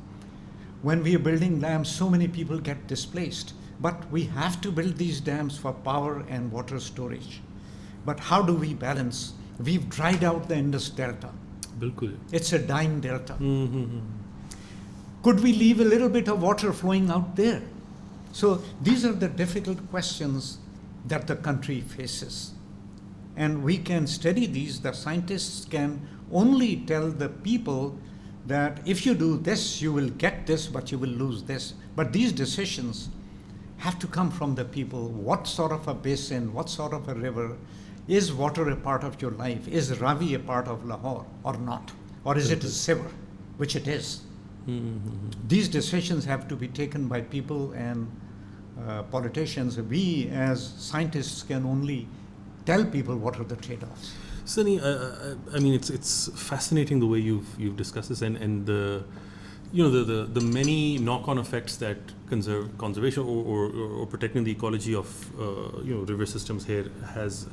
When we are building dams, so many people get displaced. But we have to build these dams for power and water storage. But how do we balance? We've dried out the Indus Delta. Bilkul. It's a dying delta. Could we leave a little bit of water flowing out there? So these are the difficult questions that the country faces. And we can study these. The scientists can only tell the people that if you do this, you will get this, but you will lose this. But these decisions have to come from the people. What sort of a basin, what sort of a river, is water a part of your life? Is Ravi a part of Lahore or not? Or is it a sewer, which it is? These decisions have to be taken by people and politicians. We as scientists can only tell people what are the trade-offs. Sunny, I mean, it's fascinating the way you've discussed this, and the the many knock-on effects that conservation or protecting the ecology of river systems here has,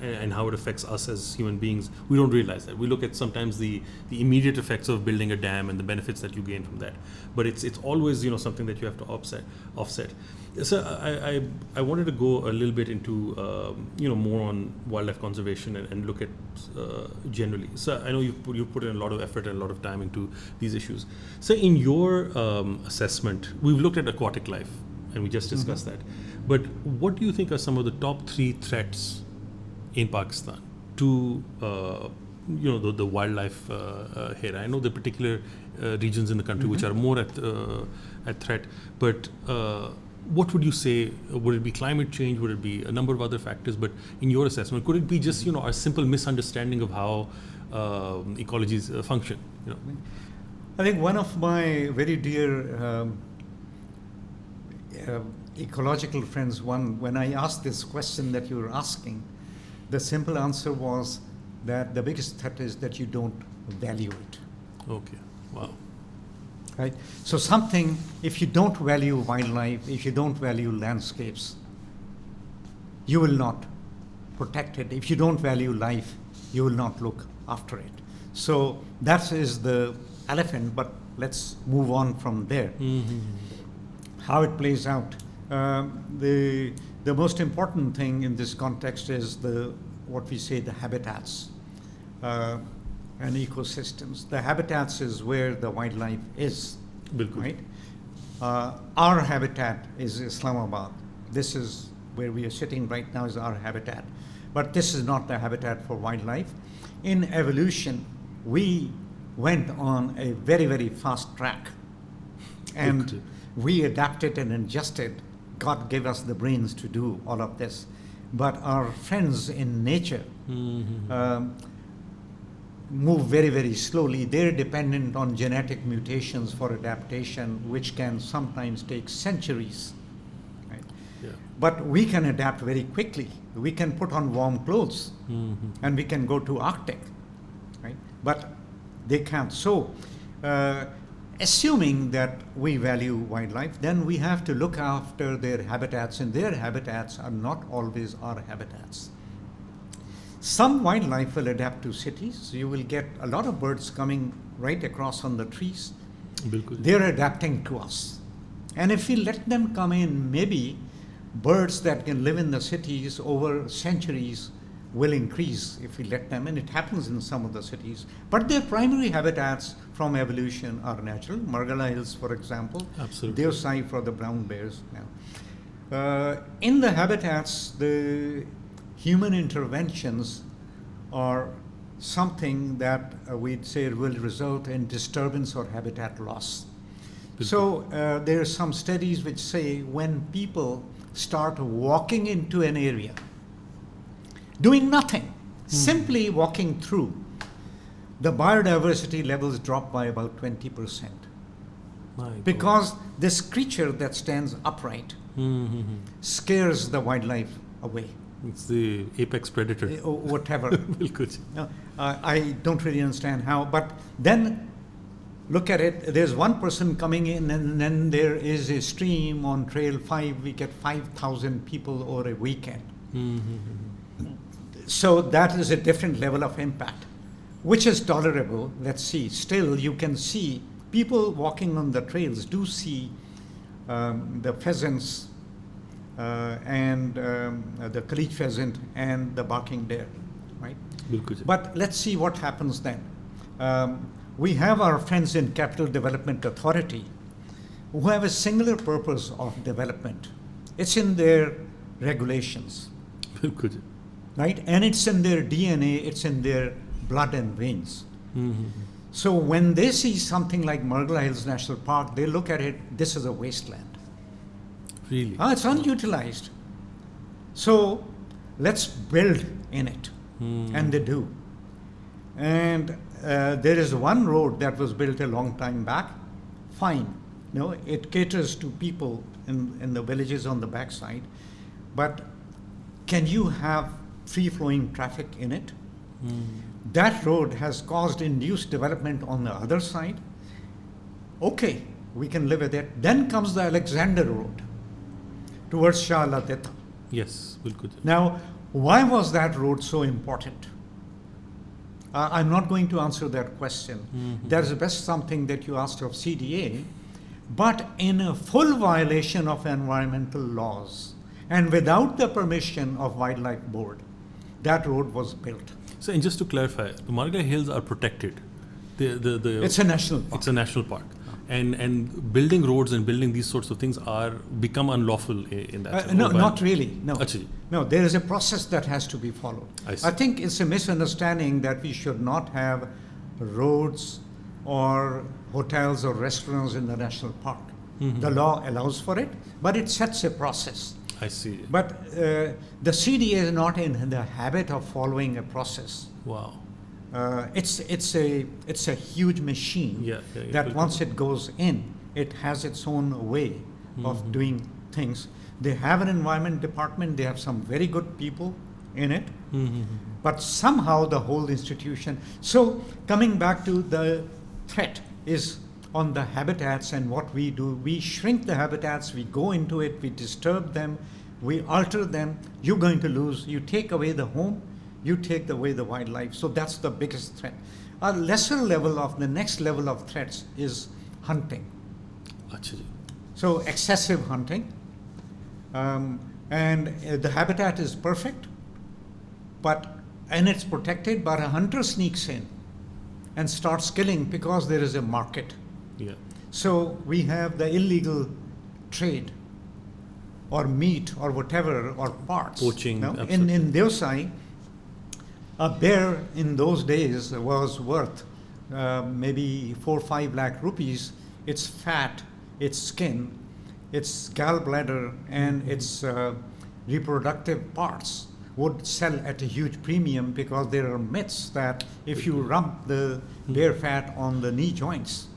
and how it affects us as human beings. We don't realize that. We look at sometimes the immediate effects of building a dam and the benefits that you gain from that, but it's always something that you have to offset. So I wanted to go a little bit into more on wildlife conservation and look at generally. So I know you've put in a lot of effort and a lot of time into these issues. So in your assessment, we've looked at aquatic life and we just discussed that. But what do you think are some of the top 3 threats in Pakistan to the wildlife here? I know the particular regions in the country which are more at threat, but what would you say? Would it be climate change? Would it be a number of other factors? But in your assessment, could it be just a simple misunderstanding of how ecologies function? I think one of my very dear ecological friends, when I asked this question that you were asking, the simple answer was that the biggest threat is that you don't value it. Okay. Wow. Right? So something, if you don't value wildlife, if you don't value landscapes, you will not protect it. If you don't value life, you will not look after it. So that is the elephant, but let's move on from there. How it plays out. The most important thing in this context is what we say the habitats and ecosystems. The habitats is where the wildlife is, Bilkul. right? Our habitat is Islamabad. this is where we are sitting right now is our habitat. But this is not the habitat for wildlife. In evolution, we went on a very, very fast track. And we adapted and adjusted. God gave us the brains to do all of this. But our friends in nature move very, very slowly. They're dependent on genetic mutations for adaptation, which can sometimes take centuries. Right? Yeah. But we can adapt very quickly. We can put on warm clothes and we can go to Arctic. Right? But they can't. So, assuming that we value wildlife, then we have to look after their habitats, and their habitats are not always our habitats. Some wildlife will adapt to cities. You will get a lot of birds coming right across on the trees. They're adapting to us. And if we let them come in, maybe birds that can live in the cities over centuries will increase if we let them, and it happens in some of the cities. But their primary habitats from evolution are natural. Margalla Hills, for example. Absolutely. Deosai for the brown bears. Now, in the habitats, the human interventions are something that we'd say will result in disturbance or habitat loss. So there are some studies which say when people start walking into an area, doing nothing, simply walking through, the biodiversity levels drop by about 20%. Because this creature that stands upright scares the wildlife away. It's the apex predator. Or whatever. No, I don't really understand how, but then look at it, there's one person coming in, and then there is a stream on Trail 5, we get 5,000 people over a weekend. So that is a different level of impact, which is tolerable. Let's see. Still, you can see people walking on the trails do see the pheasants and the Khalij pheasant and the barking deer, right? But let's see what happens then. We have our friends in Capital Development Authority who have a singular purpose of development. It's in their regulations. Right? And it's in their DNA, it's in their blood and veins. So when they see something like Margalla Hills National Park, they look at it, this is a wasteland. Really? It's unutilized. So let's build in it. And they do. And there is one road that was built a long time back. Fine. It caters to people in the villages on the backside. But can you have free-flowing traffic in it? That road has caused induced development on the other side. Okay, we can live with it. Then comes the Alexander Road towards Shah Latita. Yes, Now, why was that road so important? I'm not going to answer that question. That is best something that you asked of CDA, but in a full violation of environmental laws and without the permission of Wildlife Board, that road was built. So, and just to clarify, the Margalla Hills are protected. It's a national park. It's a national park. And building roads and building these sorts of things become unlawful in that. No, not really. No. Actually. No, there is a process that has to be followed. I think it's a misunderstanding that we should not have roads or hotels or restaurants in the national park. The law allows for it, but it sets a process. I see. But the CDA is not in the habit of following a process. Wow. It's a huge machine that once it goes in, it has its own way of doing things. They have an environment department. They have some very good people in it, but somehow the whole institution. So coming back to the threat is on the habitats and what we do. We shrink the habitats. We go into it. We disturb them. We alter them. You're going to lose. You take away the home. You take away the wildlife. So that's the biggest threat. A lesser level of the next level of threats is hunting. Actually. So excessive hunting. And the habitat is perfect, and it's protected, but a hunter sneaks in and starts killing because there is a market. Yeah. So we have the illegal trade or meat or whatever or parts. Poaching, No? absolutely. In Deosai, a bear in those days was worth maybe 4 or 5 lakh rupees. Its fat, its skin, its gallbladder, and its reproductive parts would sell at a huge premium, because there are myths that if you rub the bear fat on the knee joints,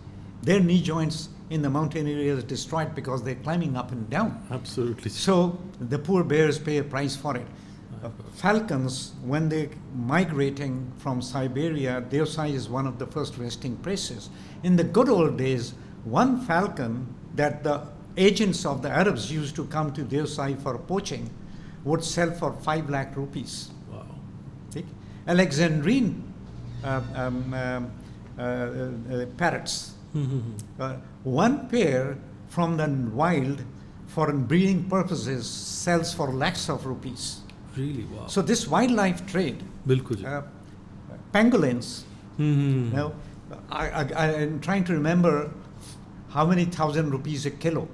their knee joints in the mountain area is destroyed because they're climbing up and down. Absolutely. So the poor bears pay a price for it. Falcons, when they're migrating from Siberia, Deosai is one of the first resting places. In the good old days, one falcon that the agents of the Arabs used to come to Deosai for poaching would sell for 5 lakh rupees. Wow. See? Alexandrine parrots. One pair from the wild for breeding purposes sells for lakhs of rupees. Really? Wow. So this wildlife trade, बिल्कुल जी. pangolins, now I'm trying to remember how many thousand rupees a kilo.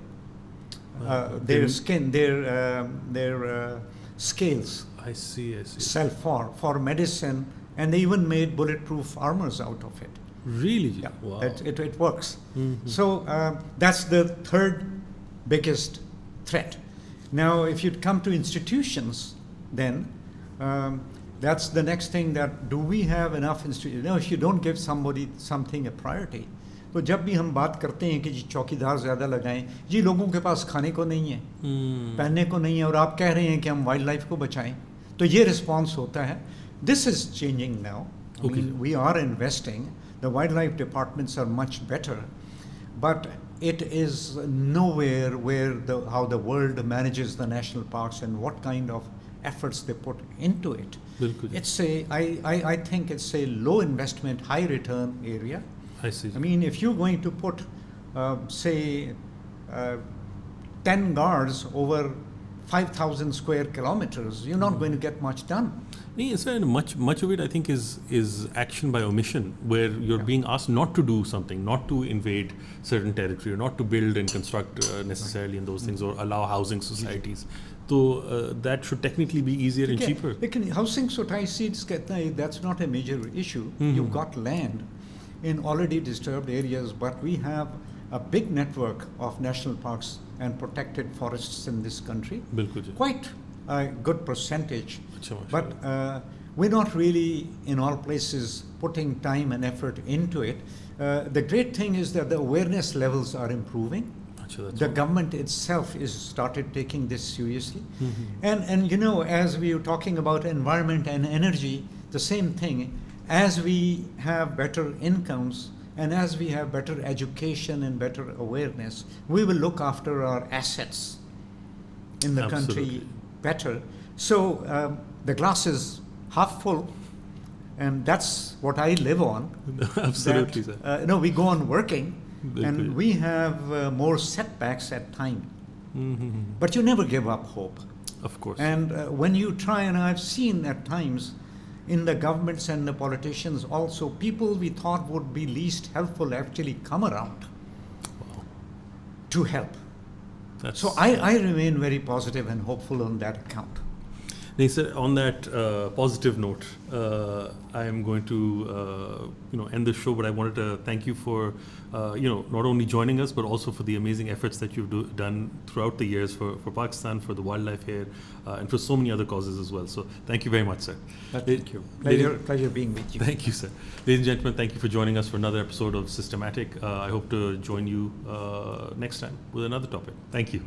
Their skin, their scales I see. sell for medicine, and they even made bulletproof armors out of it. Really? Yeah, Wow. it works. So that's the third biggest threat. Now, if you'd come to institutions, then that's the next thing, that do we have enough institutions? Now, if you don't give somebody something a priority, तो जब भी हम बात करते हैं कि जी चौकीदार ज़्यादा लगाएं, जी लोगों के पास खाने को नहीं है, पहनने को नहीं है, और आप कह रहे हैं कि हम वाइल्ड लाइफ को बचाएं, तो ये रिस्पॉन्स होता है. This is changing now. I mean, we are investing. The wildlife departments are much better, but it is nowhere where how the world manages the national parks and what kind of efforts they put into it. बिल्कुल. It's I think it's a low investment, high return area. I see. I mean, if you're going to put, say, 10 guards over 5,000 square kilometers, you're not going to get much done. Much of it, I think, is action by omission, where you're being asked not to do something, not to invade certain territory, or not to build and construct necessarily in those things, or allow housing societies. So that should technically be easier and cheaper. Lekin housing societies, that's not a major issue. You've got land in already disturbed areas, but we have a big network of national parks and protected forests in this country. बिल्कुल जी. Quite a good percentage. अच्छा, But we're not really in all places putting time and effort into it. The great thing is that the awareness levels are improving. The government itself is started taking this seriously. And you know, as we were talking about environment and energy, the same thing. As we have better incomes and as we have better education and better awareness, we will look after our assets in the country better. So the glass is half full, and that's what I live on. Absolutely, that, sir. No, we go on working, and we have more setbacks at times. But you never give up hope. Of course. And when you try, and I've seen at times in the governments and the politicians also, people we thought would be least helpful actually come around to help. So I remain very positive and hopeful on that account. Sir, on that positive note, I am going to end the show. But I wanted to thank you for not only joining us, but also for the amazing efforts that you've done throughout the years for Pakistan, for the wildlife here, and for so many other causes as well. So thank you very much, sir. Thank you. Pleasure being with you. Thank you, sir. Ladies and gentlemen, thank you for joining us for another episode of Systematic. I hope to join you next time with another topic. Thank you.